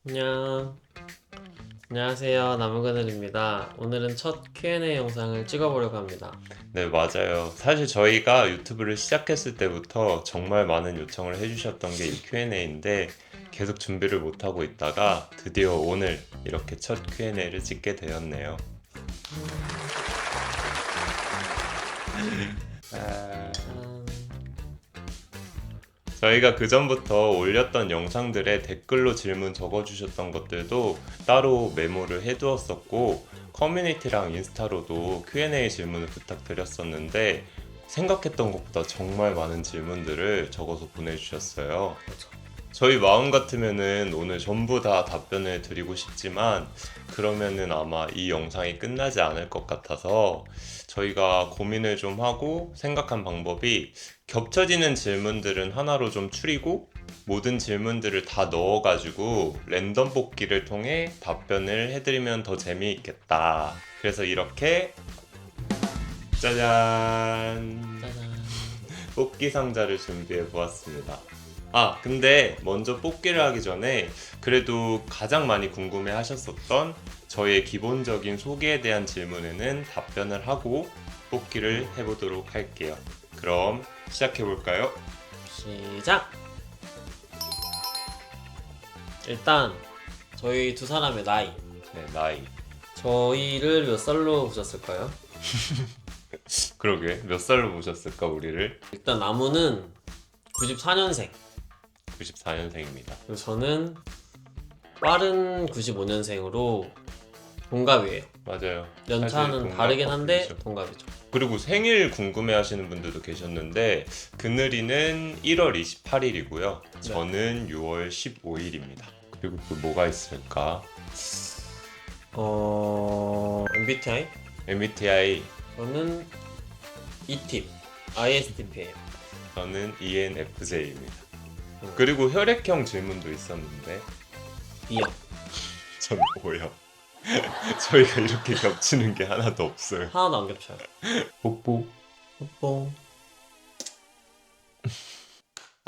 안녕. 안녕하세요. 나무그늘입니다. 오늘은 첫 Q&A 영상을 찍어보려고 합니다. 네, 맞아요. 사실 저희가 유튜브를 시작했을 때부터 정말 많은 요청을 해주셨던 게 이 Q&A인데 계속 준비를 못하고 있다가 드디어 오늘 이렇게 첫 Q&A를 찍게 되었네요. 아, 짠. 저희가 그전부터 올렸던 영상들에 댓글로 질문 적어주셨던 것들도 따로 메모를 해두었었고, 커뮤니티랑 인스타로도 Q&A 질문을 부탁드렸었는데 생각했던 것보다 정말 많은 질문들을 적어서 보내주셨어요. 저희 마음 같으면은 오늘 전부 다 답변을 드리고 싶지만 그러면은 아마 이 영상이 끝나지 않을 것 같아서 저희가 고민을 좀 하고 생각한 방법이 겹쳐지는 질문들은 하나로 좀 추리고 모든 질문들을 다 넣어가지고 랜덤 뽑기를 통해 답변을 해드리면 더 재미있겠다. 그래서 이렇게 짜잔! 짜잔. 뽑기 상자를 준비해 보았습니다. 아, 근데 먼저 뽑기를 하기 전에 그래도 가장 많이 궁금해 하셨었던 저의 기본적인 소개에 대한 질문에는 답변을 하고 뽑기를 해보도록 할게요. 그럼 시작해 볼까요? 시작! 일단 저희 두 사람의 나이. 네, 나이. 저희를 몇 살로 보셨을까요? 그러게, 몇 살로 보셨을까, 우리를? 일단 나무는 94년생. 94년생입니다. 그리고 저는 빠른 95년생으로 동갑이에요. 맞아요. 연차는 사실 다르긴 한데 동갑이죠. 동갑이죠. 그리고 생일 궁금해 하시는 분들도 계셨는데 그늘이는 1월 28일이고요. 저는 6월 15일입니다. 그리고 또 뭐가 있을까? MBTI? MBTI 저는 E팁, ISTP예요. 저는 ENFJ입니다. 그리고 혈액형 질문도 있었는데 B형. 전 O요. 저희가 이렇게 겹치는 게 하나도 없어요. 하나도 안 겹쳐요. 뽀뽀. 뽀뽀.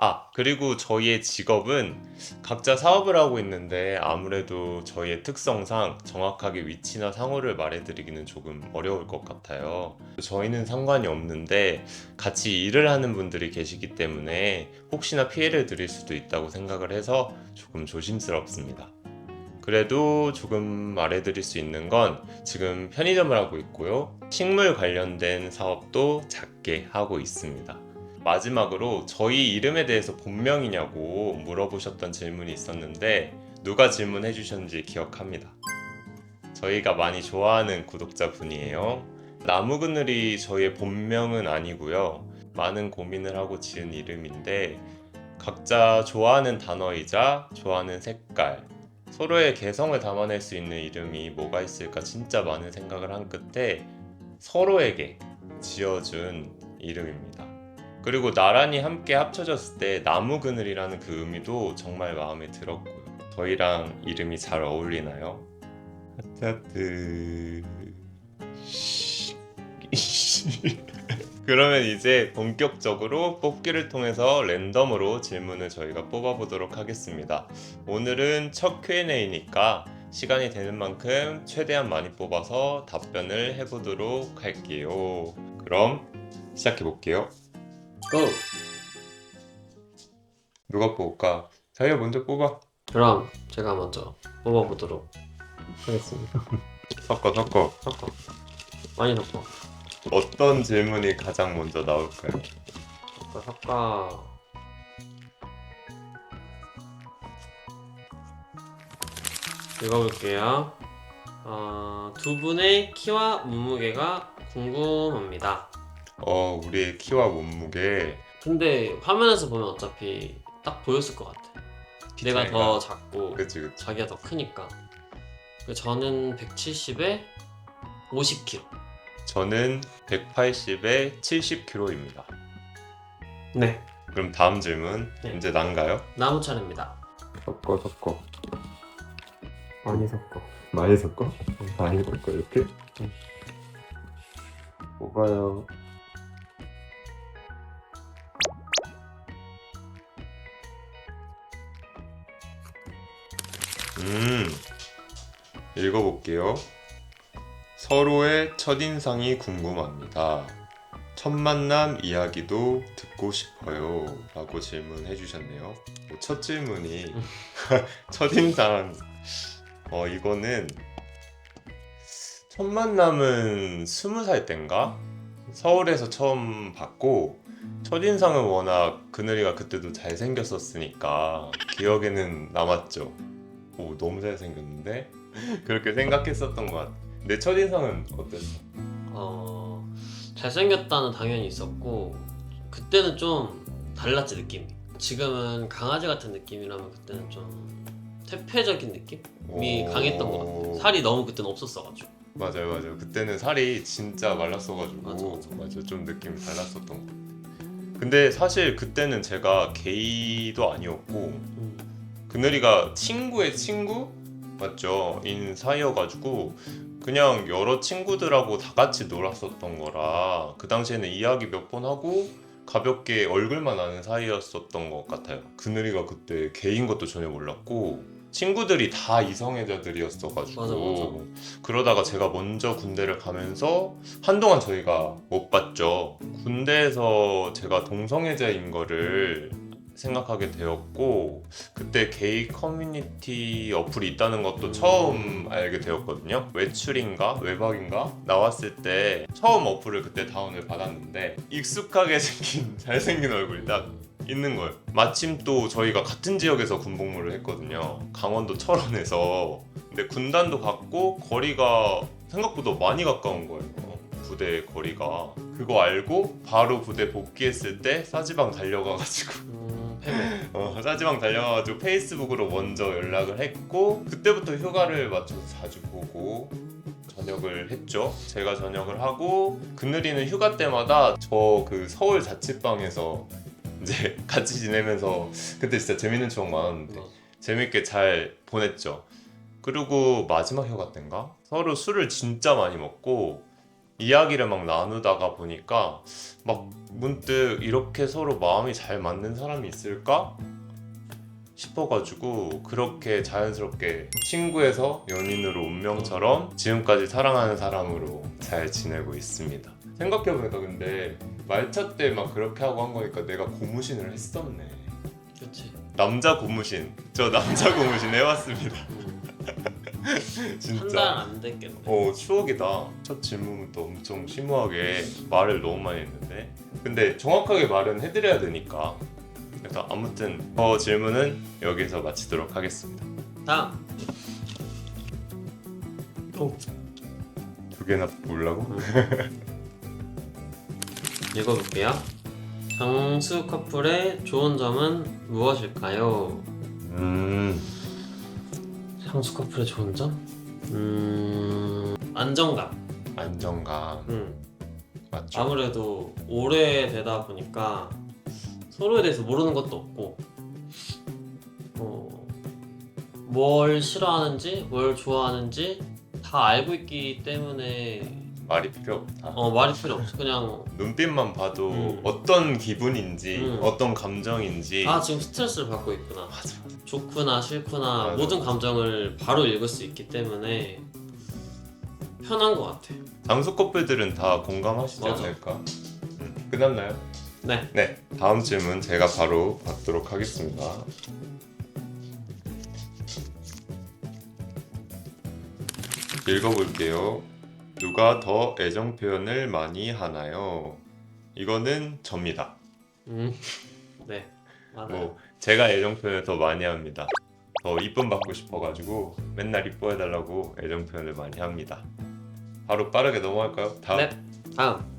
아, 그리고 저희의 직업은 각자 사업을 하고 있는데 아무래도 저희의 특성상 정확하게 위치나 상호를 말해드리기는 조금 어려울 것 같아요. 저희는 상관이 없는데 같이 일을 하는 분들이 계시기 때문에 혹시나 피해를 드릴 수도 있다고 생각을 해서 조금 조심스럽습니다. 그래도 조금 말해드릴 수 있는 건 지금 편의점을 하고 있고요. 식물 관련된 사업도 작게 하고 있습니다. 마지막으로 저희 이름에 대해서 본명이냐고 물어보셨던 질문이 있었는데 누가 질문해 주셨는지 기억합니다. 저희가 많이 좋아하는 구독자분이에요. 나무그늘이 저희의 본명은 아니고요. 많은 고민을 하고 지은 이름인데 각자 좋아하는 단어이자 좋아하는 색깔, 서로의 개성을 담아낼 수 있는 이름이 뭐가 있을까 진짜 많은 생각을 한 끝에 서로에게 지어준 이름입니다. 그리고 나란히 함께 합쳐졌을 때 나무그늘이라는 그 의미도 정말 마음에 들었고요. 저희랑 이름이 잘 어울리나요? 하트. 그러면 이제 본격적으로 뽑기를 통해서 랜덤으로 질문을 저희가 뽑아보도록 하겠습니다. 오늘은 첫 Q&A니까 시간이 되는 만큼 최대한 많이 뽑아서 답변을 해보도록 할게요. 그럼 시작해볼게요. 고! 누가 뽑을까? 자기가 먼저 뽑아. 그럼 제가 먼저 뽑아보도록 하겠습니다. 섞어. 섞어. 많이 섞어. 어떤 질문이 가장 먼저 나올까요? 섞어. 읽어볼게요. 두 분의 키와 몸무게가 궁금합니다. 우리의 키와 몸무게. 근데 화면에서 보면 어차피 딱 보였을 것 같아. 내가 자기가- 더 작고 그치. 자기가 더 크니까. 저는 170에 50kg. 저는 180에 70kg입니다. 네. 그럼 다음 질문 네. 이제 난가요? 나무 차례입니다. 섞어. 많이 섞어. 많이 섞어? 많이 섞어 이렇게? 응. 뽑아요. 읽어볼게요. 서로의 첫인상이 궁금합니다. 첫 만남 이야기도 듣고 싶어요. 라고 질문해 주셨네요. 첫 질문이 첫인상. 이거는 첫 만남은 20살 땐가? 서울에서 처음 봤고 첫인상은 워낙 그늘이가 그때도 잘생겼었으니까 기억에는 남았죠. 오, 너무 잘생겼는데? 그렇게 생각했었던 것 같아. 내 첫인상은 어땠어? 잘생겼다는 당연히 있었고 그때는 좀 달랐지 느낌이. 지금은 강아지 같은 느낌이라면 그때는 좀 퇴폐적인 느낌이 강했던 것 같아. 살이 너무 그때는 없었어가지고. 맞아요. 그때는 살이 진짜 말랐어가지고 맞아. 좀 느낌이 달랐었던 것 같아. 근데 사실 그때는 제가 게이도 아니었고 그늘이가 친구의 친구? 맞죠? 인 사이여가지고 그냥 여러 친구들하고 다 같이 놀았었던 거라 그 당시에는 이야기 몇 번 하고 가볍게 얼굴만 아는 사이였었던 것 같아요. 그늘이가 그때 게이인 것도 전혀 몰랐고 친구들이 다 이성애자들이었어가지고 맞아. 그러다가 제가 먼저 군대를 가면서 한동안 저희가 못 봤죠. 군대에서 제가 동성애자인 거를 생각하게 되었고 그때 게이 커뮤니티 어플이 있다는 것도 처음 알게 되었거든요. 외출인가 외박인가 나왔을 때 처음 어플을 그때 다운을 받았는데 익숙하게 생긴 잘생긴 얼굴이 딱 있는 거예요. 마침 또 저희가 같은 지역에서 군복무를 했거든요. 강원도 철원에서. 근데 군단도 같고 거리가 생각보다 많이 가까운 거예요. 부대 거리가. 그거 알고 바로 부대 복귀했을 때 싸지방 달려가가지고 싸지방 달려가지고 페이스북으로 먼저 연락을 했고 그때부터 휴가를 맞춰서 자주 보고 전역을 했죠. 제가 전역을 하고 그늘이는 휴가 때마다 저 그 서울 자취방에서 이제 같이 지내면서 그때 진짜 재밌는 추억 많았는데 재밌게 잘 보냈죠. 그리고 마지막 휴가 때인가 서로 술을 진짜 많이 먹고 이야기를 막 나누다가 보니까 막 문득 이렇게 서로 마음이 잘 맞는 사람이 있을까 싶어가지고 그렇게 자연스럽게 친구에서 연인으로 운명처럼 지금까지 사랑하는 사람으로 잘 지내고 있습니다. 생각해보니까 근데 말차 때 막 그렇게 하고 한 거니까 내가 고무신을 했었네. 그렇지. 남자 고무신. 저 남자 고무신 해봤습니다. 진짜. 한 달 안 됐겠네. 추억이다. 첫 질문부터 엄청 심오하게 말을 너무 많이 했는데 근데 정확하게 말은 해드려야 되니까 그래서 아무튼 질문은 여기서 마치도록 하겠습니다. 다음. 두 개나 보려고? 읽어볼게요. 장수 커플의 좋은 점은 무엇일까요? 장수 커플의 좋은 점? 안정감. 안정감. 맞죠? 아무래도 오래되다 보니까 서로에 대해서 모르는 것도 없고 뭘 싫어하는지 뭘 좋아하는지 다 알고 있기 때문에 말이 필요 없다. 말이 필요 없어. 그냥 눈빛만 봐도 어떤 기분인지 어떤 감정인지 지금 스트레스를 받고 있구나. 맞아. 좋구나 싫구나 맞아. 모든 감정을 바로 읽을 수 있기 때문에 편한 것 같아. 장수 커플들은 다 공감하시지 맞아. 않을까? 끝났나요? 네. 다음 질문 제가 바로 받도록 하겠습니다. 읽어볼게요. 누가 더 애정 표현을 많이 하나요? 이거는 접니다. 네, 맞아요. 제가 애정 표현을 더 많이 합니다. 더 이쁨 받고 싶어가지고 맨날 이뻐해달라고 애정 표현을 많이 합니다. 바로 빠르게 넘어갈까요? 다음. 네, 다음.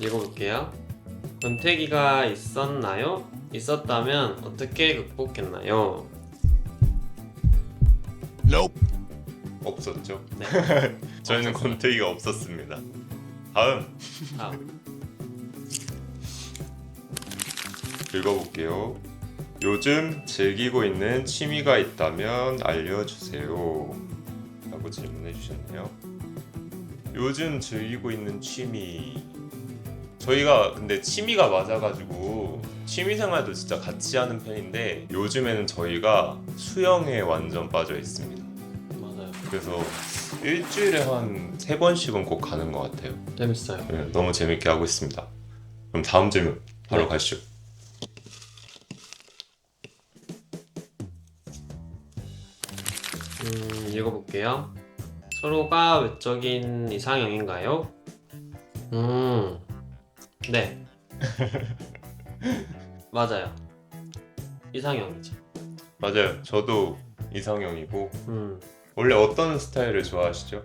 읽어볼게요. 권태기가 있었나요? 있었다면 어떻게 극복했나요? 없었죠. 네. 저희는 권태기가 없었습니다. 다음. 읽어볼게요. 요즘 즐기고 있는 취미가 있다면 알려주세요. 라고 질문해 주셨네요. 요즘 즐기고 있는 취미. 저희가 근데 취미가 맞아가지고 취미생활도 진짜 같이 하는 편인데 요즘에는 저희가 수영에 완전 빠져 있습니다. 맞아요. 그래서 일주일에 한 3번씩은 꼭 가는 것 같아요. 재밌어요. 네, 너무 재밌게 하고 있습니다. 그럼 다음 질문 바로 네. 가시죠. 읽어볼게요. 서로가 외적인 이상형인가요? 네. 맞아요. 이상형이죠. 맞아요. 저도 이상형이고 음, 원래 어떤 스타일을 좋아하시죠?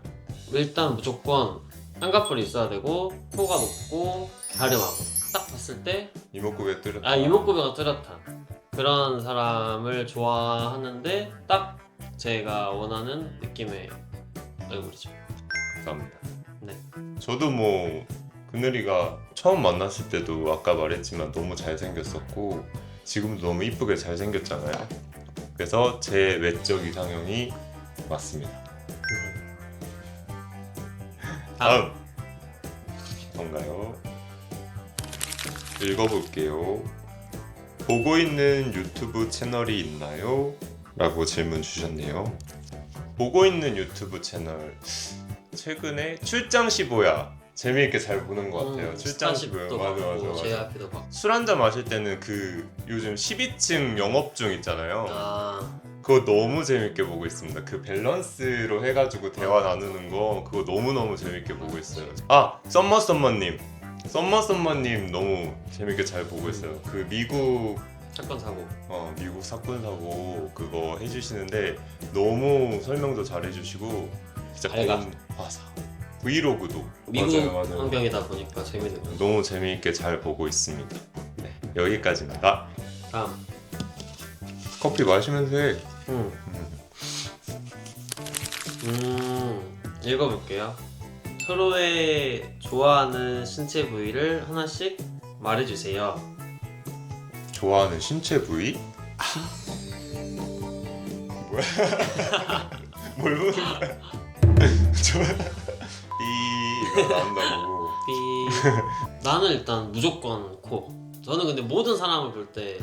일단 무조건 쌍꺼풀이 있어야 되고 코가 높고 갸름하고 딱 봤을 때 이목구비가 뚜렷. 이목구비가 뚜렷한 그런 사람을 좋아하는데 딱 제가 원하는 느낌의 얼굴이죠. 감사합니다. 네. 저도 뭐 그늘이가 처음 만났을 때도 아까 말했지만 너무 잘생겼었고 지금도 너무 이쁘게 잘생겼잖아요. 그래서 제 외적 이상형이 맞습니다. 다음 뭔가요? 읽어볼게요. 보고 있는 유튜브 채널이 있나요? 라고 질문 주셨네요. 보고 있는 유튜브 채널 최근에 출장 15야 재미있게 잘 보는 것 같아요. 출장 15야 스타쉽도 봤고 JYP도 봤고. 술 한잔 마실 때는 그 요즘 12층 영업 중 있잖아요. 아, 그거 너무 재밌게 보고 있습니다. 그 밸런스로 해가지고 대화 나누는 거 그거 너무너무 재밌게 보고 있어요. 아 썸머님 너무 재밌게 잘 보고 있어요. 그 미국 사건 사고. 미국 사건 사고 그거 해주시는데 너무 설명도 잘 해주시고 진짜 밝아. 맞아. 브이로그도 미국 맞아요. 환경이다 보니까 재밌는 거. 너무 재미있게 잘 보고 있습니다. 네, 여기까지입니다. 다음. 커피 마시면서 해. 읽어볼게요. 서로의 좋아하는 신체 부위를 하나씩 말해주세요. 좋아하는 신체 부위? 뭐야? 뭘 보는 거야? 이거 나온다고. 나는 일단 무조건 코. 저는 근데 모든 사람을 볼 때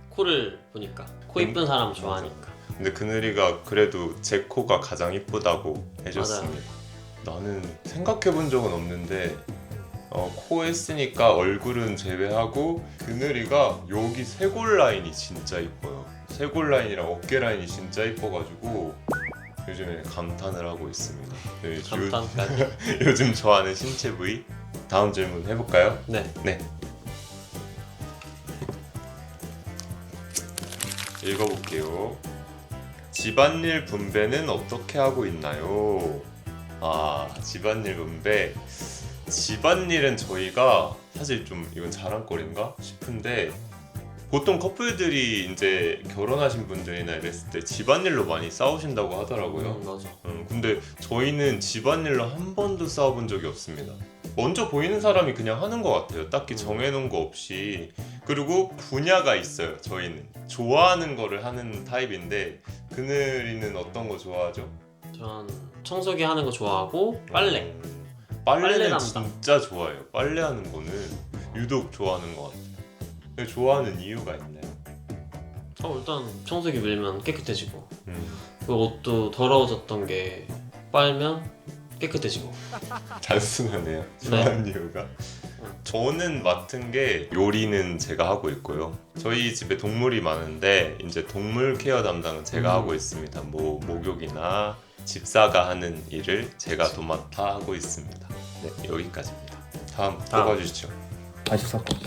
코를 보니까 코 이쁜 사람 좋아하니까. 근데 그늘이가 그래도 제 코가 가장 이쁘다고 해줬습니다. 나는 생각해본 적은 없는데 코 했으니까 얼굴은 제외하고 그늘이가 여기 쇄골 라인이 진짜 이뻐요. 쇄골 라인이랑 어깨 라인이 진짜 이뻐가지고 요즘에 감탄을 하고 있습니다. 네, 감탄까지. 요즘 좋아하는 신체 부위? 다음 질문 해볼까요? 네. 읽어볼게요. 집안일 분배는 어떻게 하고 있나요? 집안일 분배. 집안일은 저희가 사실 좀 이건 자랑거리인가 싶은데 보통 커플들이 이제 결혼하신 분들이나 이랬을 때 집안일로 많이 싸우신다고 하더라고요. 맞아. 근데 저희는 집안일로 한 번도 싸워본 적이 없습니다. 먼저 보이는 사람이 그냥 하는 것 같아요. 딱히 정해놓은 거 없이. 그리고 분야가 있어요. 저희는 좋아하는 거를 하는 타입인데 그늘이는 어떤 거 좋아하죠? 전 청소기 하는 거 좋아하고 빨래. 빨래는 빨래 담당. 진짜 좋아해요. 빨래하는 거는 유독 좋아하는 것 같아요. 근데 좋아하는 이유가 있나요? 일단 청소기 밀면 깨끗해지고 그 옷도 더러워졌던 게 빨면 깨끗해지고. 단순하네요. 좋아하는 이유가. 저는 맡은 게 요리는 제가 하고 있고요. 저희 집에 동물이 많은데 이제 동물 케어 담당은 제가 하고 있습니다. 뭐 목욕이나 집사가 하는 일을 제가 도맡아 하고 있습니다. 네, 여기까지입니다. 다음 뽑아주시죠. 아이스 사건.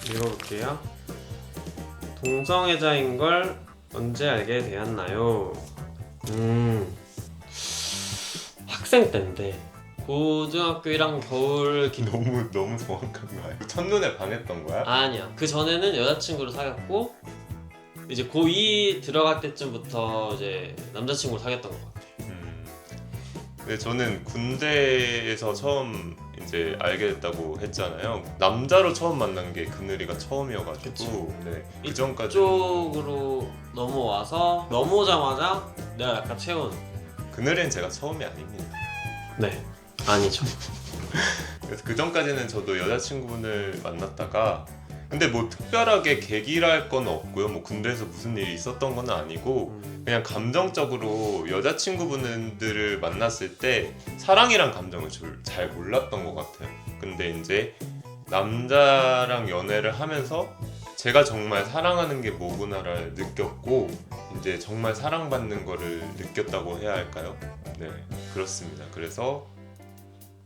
읽어볼게요. 동성애자인 걸 언제 알게 되었나요? 학생 때인데 고등학교 1학년 겨울 너무 정확한 거 아니야? 첫눈에 반했던 거야? 아니야. 그 전에는 여자친구를 사귀었고 이제 고2 들어갈 때쯤부터 이제 남자친구를 사귀었던 것 같아. 근데 저는 군대에서 처음 이제 알게 됐다고 했잖아요. 남자로 처음 만난 게 그늘이가 처음이어가지고 네, 그 전까지 이쪽으로 넘어와서 넘어오자마자 내가 약간 채운. 그늘은 제가 처음이 아닙니다. 네. 아니죠. 그래서 그 전까지는 저도 여자친구분을 만났다가 근데 뭐 특별하게 계기랄 건 없고요. 뭐 군대에서 무슨 일이 있었던 건 아니고 그냥 감정적으로 여자친구분들을 만났을 때 사랑이란 감정을 잘 몰랐던 것 같아요. 근데 이제 남자랑 연애를 하면서 제가 정말 사랑하는 게 뭐구나를 느꼈고 이제 정말 사랑받는 거를 느꼈다고 해야 할까요? 네, 그렇습니다. 그래서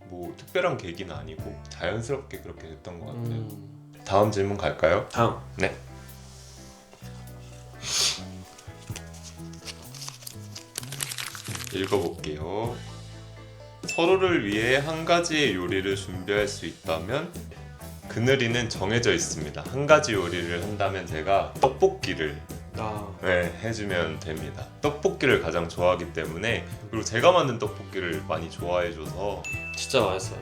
뭐 특별한 계기는 아니고 자연스럽게 그렇게 됐던 것 같아요. 다음 질문 갈까요? 다음. 네. 읽어볼게요. 서로를 위해 한 가지의 요리를 준비할 수 있다면 그늘이는 정해져 있습니다. 한 가지 요리를 한다면 제가 떡볶이를 해주면 됩니다. 떡볶이를 가장 좋아하기 때문에 그리고 제가 만든 떡볶이를 많이 좋아해줘서 진짜 맛있어요.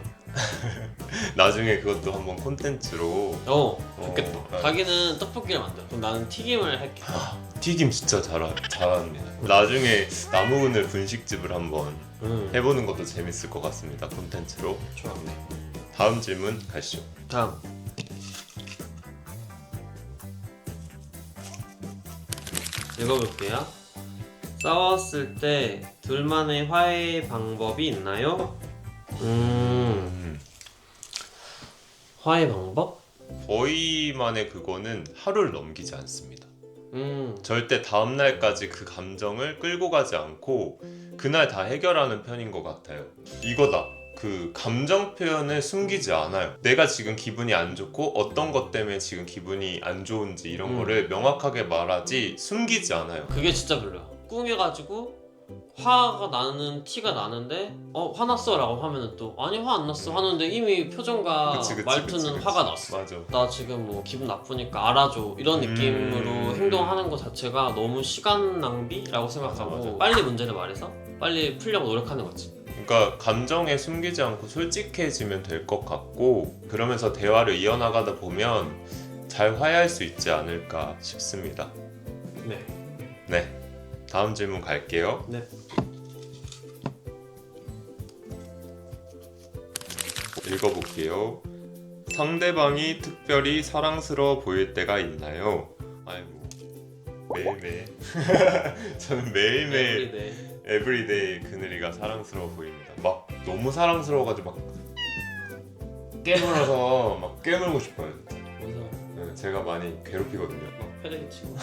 나중에 그것도 한번 콘텐츠로 좋겠다. 자기는 떡볶이를 만들어. 그럼 나는 튀김을 할게. 튀김 진짜 잘합니다. 나중에 나무그늘 분식집을 한번 해보는 것도 재밌을 것 같습니다. 콘텐츠로. 좋았네. 다음 질문 가시죠. 다음. 읽어볼게요. 싸웠을 때 둘만의 화해 방법이 있나요? 화해 방법? 저희만의 그거는 하루를 넘기지 않습니다. 절대 다음 날까지 그 감정을 끌고 가지 않고 그날 다 해결하는 편인 것 같아요. 이거다. 그 감정 표현을 숨기지 않아요. 내가 지금 기분이 안 좋고 어떤 것 때문에 지금 기분이 안 좋은지 이런 거를 명확하게 말하지 숨기지 않아요. 그게 진짜 별로야. 꿍해가지고 화가 나는 티가 나는데 화났어 라고 하면은 또 아니 화 안 났어 하는데 이미 표정과 말투는 화가 났어. 맞아. 나 지금 뭐 기분 나쁘니까 알아줘 이런 느낌으로 행동하는 것 자체가 너무 시간 낭비라고 생각하고 맞아. 빨리 문제를 말해서 빨리 풀려고 노력하는 거지. 그러니까 감정에 숨기지 않고 솔직해지면 될 것 같고 그러면서 대화를 이어나가다 보면 잘 화해할 수 있지 않을까 싶습니다. 네. 다음 질문 갈게요. 네. 읽어볼게요. 상대방이 특별히 사랑스러워 보일 때가 있나요? 아이고 매일매일 저는 매일매일 에브리데이 그늘이가 사랑스러워 보입니다. 막 너무 사랑스러워가지고 막 깨물어서 막 깨물고 싶어요. 네, 제가 많이 괴롭히거든요. 막 패대기 치고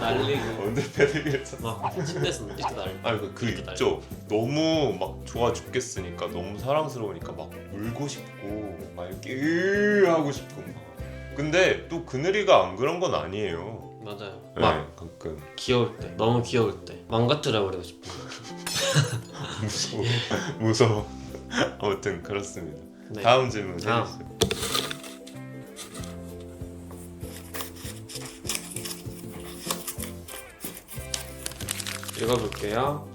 날리고 언제 패대기를 쳐? 막 침대에서 이렇게 날리고 아니 그 있죠. 너무 막 좋아 죽겠으니까 너무 사랑스러우니까 막 울고 싶고 막 이렇게 하고 싶고 막. 근데 또 그늘이가 안 그런 건 아니에요. 맞아요. 네, 막 가끔 귀여울 때 너무 귀여울 때 망가뜨려 버리고 싶어. 무서워. 아무튼 그렇습니다. 네. 다음 질문 해주세요. 읽어볼게요.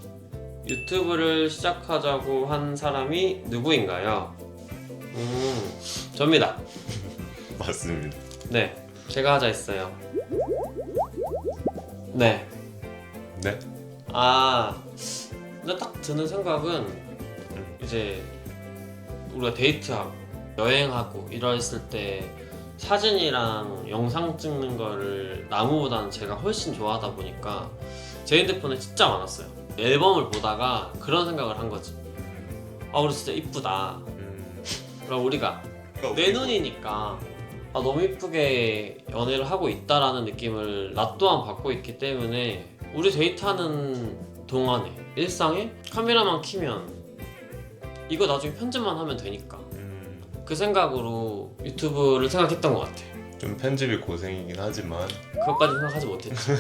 유튜브를 시작하자고 한 사람이 누구인가요? 접니다. 맞습니다. 네, 제가 하자 했어요. 네. 네? 근데 딱 드는 생각은 이제 우리가 데이트하고 여행하고 이랬을 때 사진이랑 영상 찍는 거를 나무보다는 제가 훨씬 좋아하다 보니까 제 핸드폰에 진짜 많았어요. 앨범을 보다가 그런 생각을 한 거지. 우리 진짜 이쁘다. 그럼 우리가 내 눈이니까 너무 이쁘게 연애를 하고 있다라는 느낌을 나 또한 받고 있기 때문에 우리 데이트하는 동안에 일상에 카메라만 켜면 이거 나중에 편집만 하면 되니까 그 생각으로 유튜브를 생각했던 것 같아. 좀 편집이 고생이긴 하지만 그것까지 생각하지 못했지.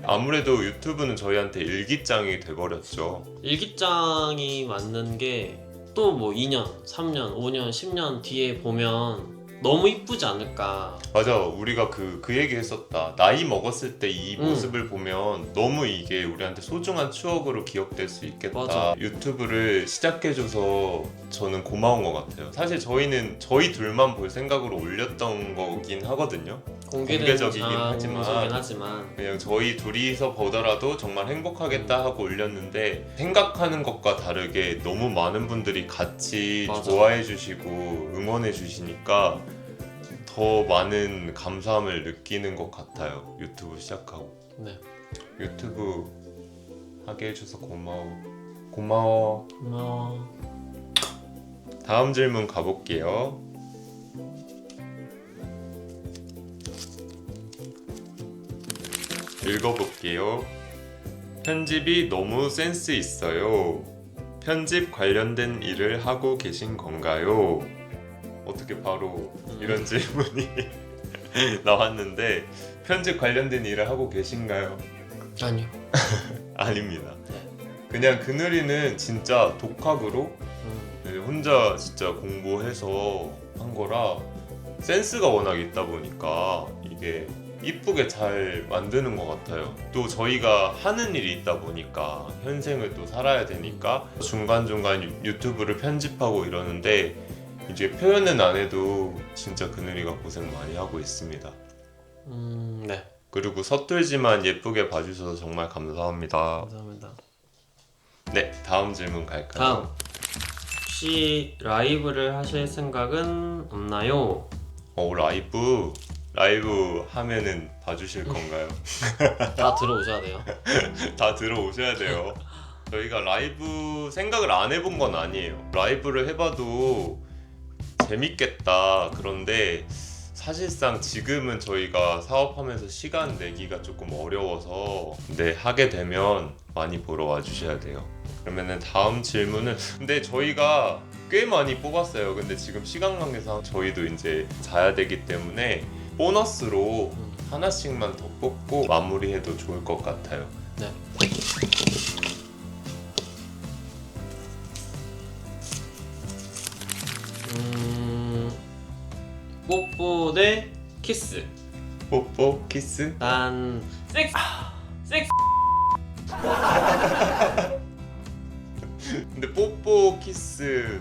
아무래도 유튜브는 저희한테 일기장이 돼버렸죠. 일기장이 맞는 게 또 뭐 2년, 3년, 5년, 10년 뒤에 보면 너무 이쁘지 않을까. 맞아, 우리가 그 얘기 했었다. 나이 먹었을 때 이 모습을 보면 너무 이게 우리한테 소중한 추억으로 기억될 수 있겠다. 맞아. 유튜브를 시작해줘서 저는 고마운 것 같아요. 사실 저희는 저희 둘만 볼 생각으로 올렸던 거긴 하거든요. 공개적이긴 장소긴 하지만 하지만 그냥 저희 둘이서 보더라도 정말 행복하겠다 하고 올렸는데 생각하는 것과 다르게 너무 많은 분들이 같이 맞아. 좋아해 주시고 응원해 주시니까 더 많은 감사함을 느끼는 것 같아요. 유튜브 시작하고. 네. 유튜브 하게 해줘서 고마워. 고마워. 고마워. 다음 질문 가볼게요. 읽어볼게요. 편집이 너무 센스 있어요. 편집 관련된 일을 하고 계신 건가요? 어떻게 바로 이런 질문이 나왔는데 편집 관련된 일을 하고 계신가요? 아니요. 아닙니다. 네. 그냥 그늘이는 진짜 독학으로 혼자 진짜 공부해서 한 거라 센스가 워낙 있다 보니까 이게 이쁘게 잘 만드는 것 같아요. 또 저희가 하는 일이 있다 보니까 현생을 또 살아야 되니까 중간중간 유튜브를 편집하고 이러는데 이제 표현은 안 해도 진짜 그늘이가 고생 많이 하고 있습니다. 네. 그리고 서툴지만 예쁘게 봐주셔서 정말 감사합니다. 감사합니다. 네, 다음 질문 갈까요? 다음. 혹시 라이브를 하실 생각은 없나요? 라이브 하면은 봐주실 건가요? 다 들어오셔야 돼요. 다 들어오셔야 돼요. 저희가 라이브 생각을 안 해본 건 아니에요. 라이브를 해봐도 재밌겠다. 그런데 사실상 지금은 저희가 사업하면서 시간 내기가 조금 어려워서 근데 하게 되면 많이 보러 와주셔야 돼요. 그러면은 다음 질문은 근데 저희가 꽤 많이 뽑았어요. 근데 지금 시간 관계상 저희도 이제 자야 되기 때문에 보너스로 하나씩만 더 뽑고 마무리해도 좋을 것 같아요. 네. 뽀뽀 대 키스. 뽀뽀, 키스. 난 섹스. 섹스. 근데 뽀뽀, 키스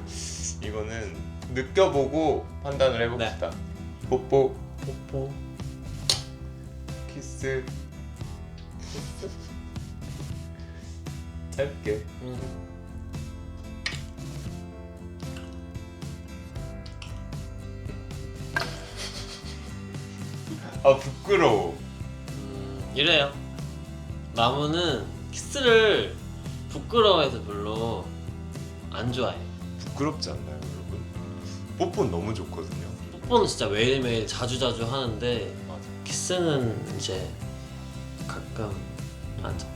이거는 느껴보고 판단을 해봅시다. 뽀뽀, 뽀뽀. 키스. 짧게. 아 부끄러워. 이래요. 나무는 키스를 부끄러워해서 별로 안 좋아해. 부끄럽지 않나요, 여러분? 뽀뽀는 너무 좋거든요. 뽀뽀는 진짜 매일매일 자주자주 하는데 맞아. 키스는 이제 가끔 하죠.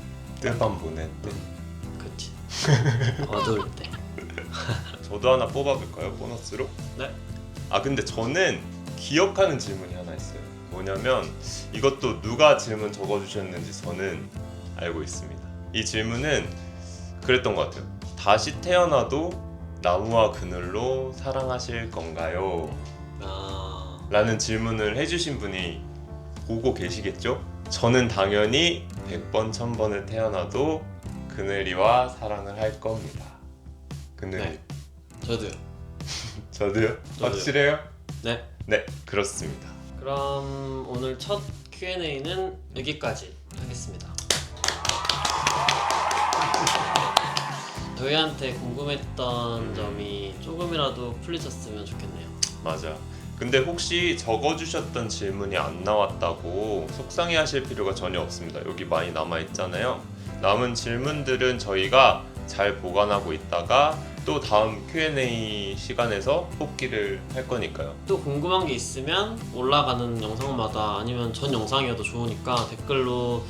뜰밤 보낼 때. 그치. 어두울 때. 저도 하나 뽑아볼까요, 보너스로? 네. 아 근데 저는 기억하는 질문이 하나 있어요. 뭐냐면 이것도 누가 질문 적어주셨는지 저는 알고 있습니다. 이 질문은 그랬던 것 같아요. 다시 태어나도 나무와 그늘로 사랑하실 건가요? 라는 질문을 해주신 분이 보고 계시겠죠? 저는 당연히 100번 1000번을 태어나도 그늘이와 사랑을 할 겁니다. 그늘이. 네. 저도요. 저도요? 저도요. 확실해요? 네. 네, 그렇습니다. 그럼 오늘 첫 Q&A는 여기까지 하겠습니다. 저희한테 궁금했던 점이 조금이라도 풀리셨으면 좋겠네요. 맞아. 근데 혹시 적어주셨던 질문이 안 나왔다고 속상해하실 필요가 전혀 없습니다. 여기 많이 남아있잖아요. 남은 질문들은 저희가 잘 보관하고 있다가 또 다음 Q&A 시간에서 뽑기를 할 거니까요. 또 궁금한 게 있으면 올라가는 영상마다 아니면 전 영상이어도 좋으니까 댓글로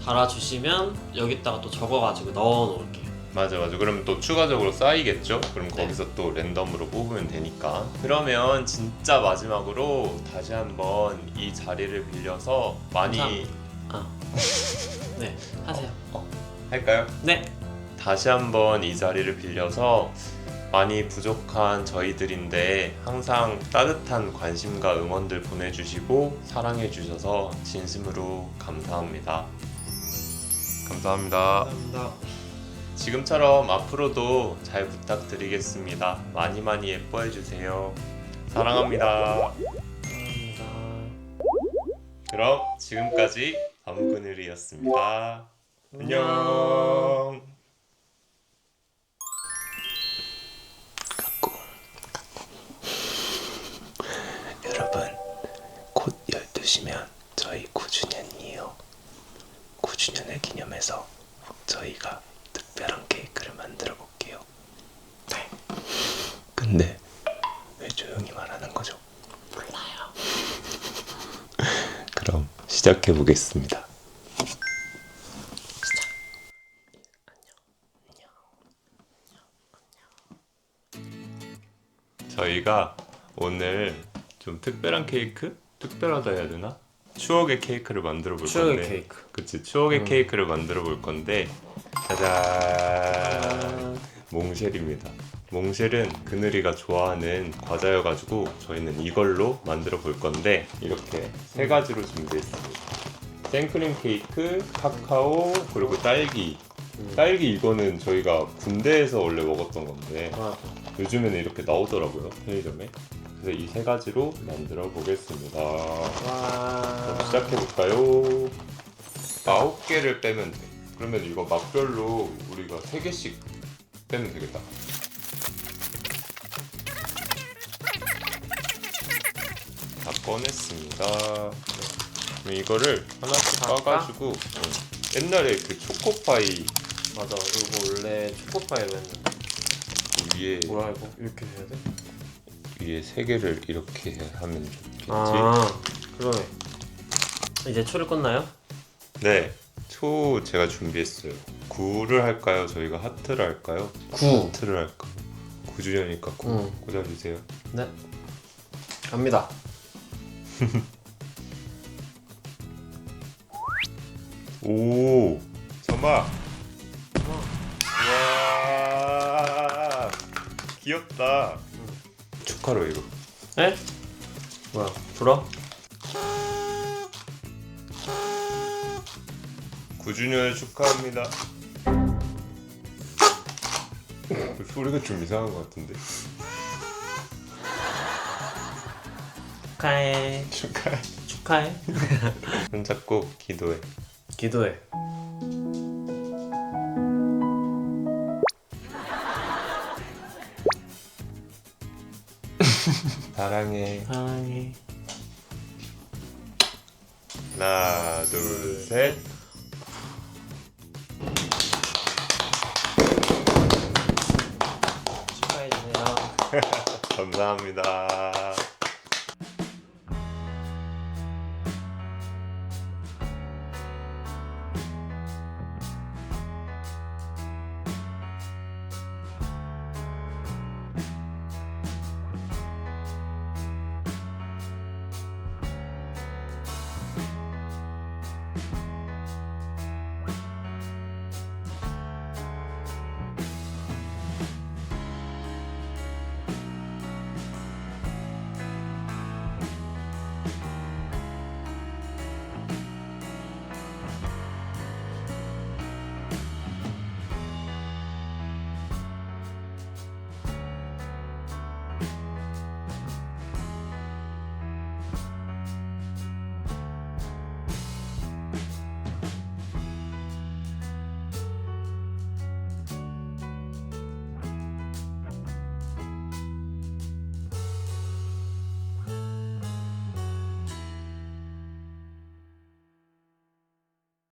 달아주시면 여기다가 또 적어가지고 넣어놓을게요. 맞아. 그러면 또 추가적으로 쌓이겠죠? 그럼 네. 거기서 또 랜덤으로 뽑으면 되니까. 그러면 진짜 마지막으로 다시 한번 이 자리를 빌려서 많이 감사합니다. 네, 하세요. 할까요? 네. 다시 한번 이 자리를 빌려서 많이 부족한 저희들인데 항상 따뜻한 관심과 응원들 보내주시고 사랑해주셔서 진심으로 감사합니다. 감사합니다. 감사합니다. 지금처럼 앞으로도 잘 부탁드리겠습니다. 많이 예뻐해주세요. 사랑합니다. 감사합니다. 그럼 지금까지 다무그늘이었습니다. 안녕. 여러분, 곧 12시면 저희 9주년이에요. 9주년을 기념해서 저희가 특별한 케이크를 만들어 볼게요. 네. 근데 왜 조용히 말하는 거죠? 몰라요. 그럼 시작해 보겠습니다. 저희가 오늘 좀 특별한 케이크? 특별하다 해야 되나? 추억의 케이크를 만들어 볼 추억의 건데. 케이크. 그치, 추억의 케이크를 만들어 볼 건데. 짜잔. 몽쉘입니다. 몽쉘은 그늘이가 좋아하는 과자여가지고 저희는 이걸로 만들어 볼 건데 이렇게 세 가지로 준비했습니다. 생크림 케이크, 카카오, 그리고 딸기. 딸기 이거는 저희가 군대에서 원래 먹었던 건데 맞아. 요즘에는 이렇게 나오더라고요, 편의점에. 그래서 이 세 가지로 만들어 보겠습니다. 와. 시작해 볼까요? 9개를 빼면 돼. 그러면 이거 막별로 우리가 3개씩 빼면 되겠다. 다 꺼냈습니다. 그럼 이거를 하나씩 다 까가지고 옛날에 그 초코파이 맞아. 이거 원래 초코파이로 했는데. 위에 뭐야 이거? 이렇게 해야 돼? 위에 3개를 이렇게 하면 좋겠지? 아, 그러네. 이제 초를 껐나요? 네, 초 제가 준비했어요. 9를 할까요? 저희가 하트를 할까요? 9. 하트를 할까요? 9주년이니까 9 응. 꽂아주세요. 네. 갑니다. 오, 잠깐만. 와, 귀엽다. 축하로 이거. 에? 뭐야? 불어? 9주년을 축하합니다. 소리가 좀 이상한 것 같은데. 축하해. 축하해. 축하해. 손 잡고 기도해. 기도해. 사랑해. 사랑해. 하나, 둘, 셋. 축하해주세요. 감사합니다.